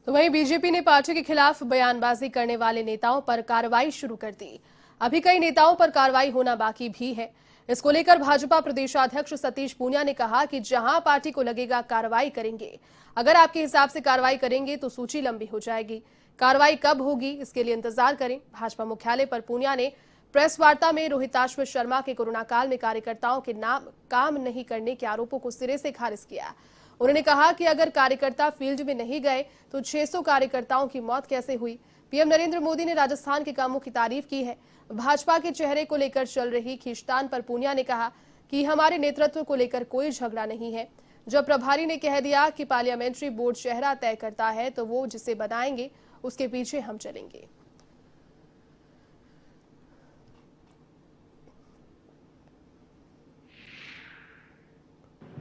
तो वहीं बीजेपी ने पार्टी के खिलाफ बयानबाजी करने वाले नेताओं पर कार्रवाई शुरू कर दी। अभी कई नेताओं पर कार्रवाई होना बाकी भी है। इसको लेकर भाजपा प्रदेशाध्यक्ष सतीश पूनिया ने कहा कि जहां पार्टी को लगेगा कार्रवाई करेंगे। अगर आपके हिसाब से कार्रवाई करेंगे तो सूची लंबी हो जाएगी। कार्रवाई कब होगी इसके लिए इंतजार करें। भाजपा मुख्यालय पर पूनिया ने प्रेस वार्ता में रोहिताश्व शर्मा के कोरोना काल में कार्यकर्ताओं के नाम काम नहीं करने के आरोपों को सिरे से खारिज किया। उन्होंने कहा कि अगर कार्यकर्ता फील्ड में नहीं गए तो 600 कार्यकर्ताओं की मौत कैसे हुई। पीएम नरेंद्र मोदी ने राजस्थान के कामों की तारीफ की है। भाजपा के चेहरे को लेकर चल रही खींचतान पर पूनिया ने कहा कि हमारे नेतृत्व को लेकर कोई झगड़ा नहीं है। जब प्रभारी ने कह दिया कि पार्लियामेंट्री बोर्ड चेहरा तय करता है तो वो जिसे बनाएंगे उसके पीछे हम चलेंगे।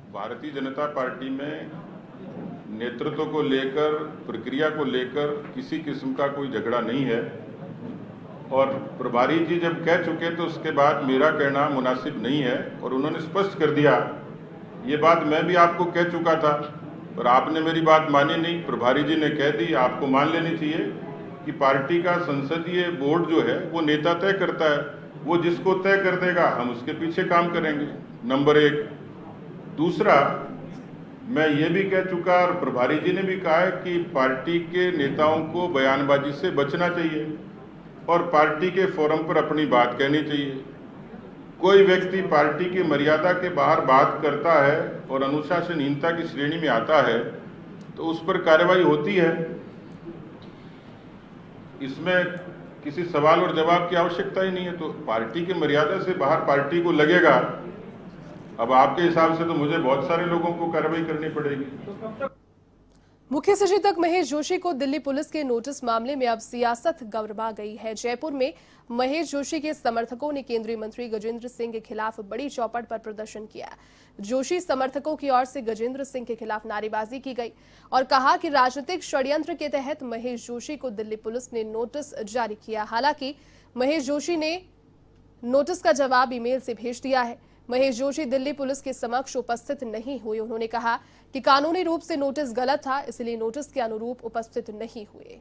भारतीय जनता पार्टी में नेतृत्व को लेकर, प्रक्रिया को लेकर किसी किस्म का कोई झगड़ा नहीं है और प्रभारी जी जब कह चुके तो उसके बाद मेरा कहना मुनासिब नहीं है और उन्होंने स्पष्ट कर दिया। ये बात मैं भी आपको कह चुका था पर आपने मेरी बात मानी नहीं। प्रभारी जी ने कह दी, आपको मान लेनी चाहिए कि पार्टी का संसदीय बोर्ड जो है वो नेता तय करता है। वो जिसको तय कर देगा हम उसके पीछे काम करेंगे, नंबर एक। दूसरा, मैं ये भी कह चुका और प्रभारी जी ने भी कहा है कि पार्टी के नेताओं को बयानबाजी से बचना चाहिए और पार्टी के फोरम पर अपनी बात कहनी चाहिए। कोई व्यक्ति पार्टी की मर्यादा के बाहर बात करता है और अनुशासनहीनता की श्रेणी में आता है तो उस पर कार्रवाई होती है। इसमें किसी सवाल और जवाब की आवश्यकता ही नहीं है। तो पार्टी की मर्यादा से बाहर पार्टी को लगेगा, अब आपके हिसाब से तो मुझे बहुत सारे लोगों को कार्रवाई करनी पड़ेगी। मुख्य सचेतक महेश जोशी को दिल्ली पुलिस के नोटिस मामले में अब सियासत गरमा गई है। जयपुर में महेश जोशी के समर्थकों ने केंद्रीय मंत्री गजेंद्र सिंह के खिलाफ बड़ी चौपट पर प्रदर्शन किया। जोशी समर्थकों की ओर से गजेंद्र सिंह के खिलाफ नारेबाजी की गई और कहा कि राजनीतिक षड्यंत्र के तहत महेश जोशी को दिल्ली पुलिस ने नोटिस जारी किया। हालांकि महेश जोशी ने नोटिस का जवाब ईमेल से भेज दिया है। महेश जोशी दिल्ली पुलिस के समक्ष उपस्थित नहीं हुए। उन्होंने कहा कि कानूनी रूप से नोटिस गलत था, इसलिए नोटिस के अनुरूप उपस्थित नहीं हुए।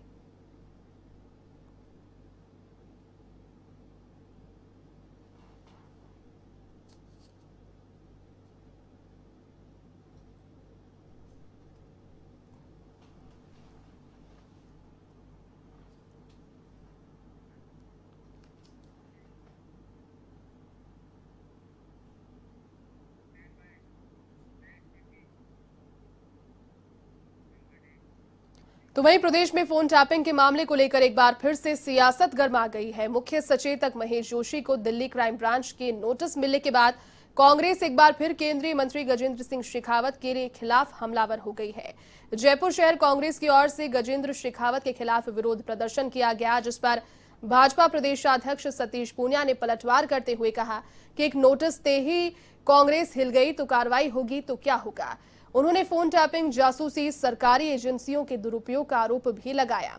तो वहीं प्रदेश में फोन टैपिंग के मामले को लेकर एक बार फिर से सियासत गर्मा गई है। मुख्य सचेतक महेश जोशी को दिल्ली क्राइम ब्रांच के नोटिस मिलने के बाद कांग्रेस एक बार फिर केंद्रीय मंत्री गजेंद्र सिंह शेखावत के खिलाफ हमलावर हो गई है। जयपुर शहर कांग्रेस की ओर से गजेंद्र शेखावत के खिलाफ विरोध प्रदर्शन किया गया, जिस पर भाजपा प्रदेशाध्यक्ष सतीश पूनिया ने पलटवार करते हुए कहा कि एक नोटिस ते ही कांग्रेस हिल गई तो कार्रवाई होगी तो क्या होगा। उन्होंने फोन टैपिंग, जासूसी, सरकारी एजेंसियों के दुरुपयोग का आरोप भी लगाया।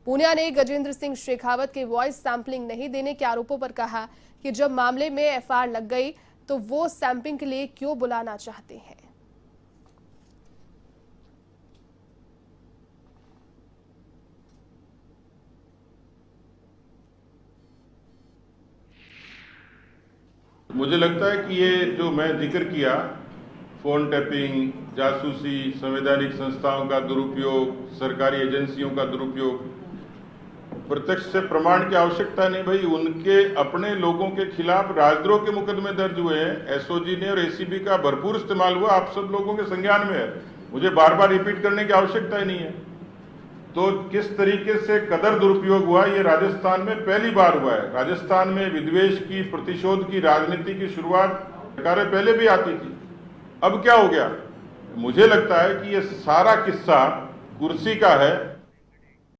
पूनिया ने गजेंद्र सिंह शेखावत के वॉइस सैंपलिंग नहीं देने के आरोपों पर कहा कि जब मामले में एफआईआर लग गई तो वो सैंपलिंग के लिए क्यों बुलाना चाहते हैं। मुझे लगता है कि ये जो मैं जिक्र किया, फोन टैपिंग, जासूसी, संवैधानिक संस्थाओं का दुरुपयोग, सरकारी एजेंसियों का दुरुपयोग, प्रत्यक्ष से प्रमाण की आवश्यकता नहीं भाई। उनके अपने लोगों के खिलाफ राजद्रोह के मुकदमे दर्ज हुए हैं। एसओजी ने और एसीबी का भरपूर इस्तेमाल हुआ, आप सब लोगों के संज्ञान में है। मुझे बार बार रिपीट करने की आवश्यकता ही नहीं है। तो किस तरीके से कदर दुरुपयोग हुआ, ये राजस्थान में पहली बार हुआ है। राजस्थान में विद्वेष की, प्रतिशोध की राजनीति की शुरुआत सरकारें पहले भी आती थी। अब क्या हो गया? मुझे लगता है कि ये सारा किस्सा कुर्सी का है।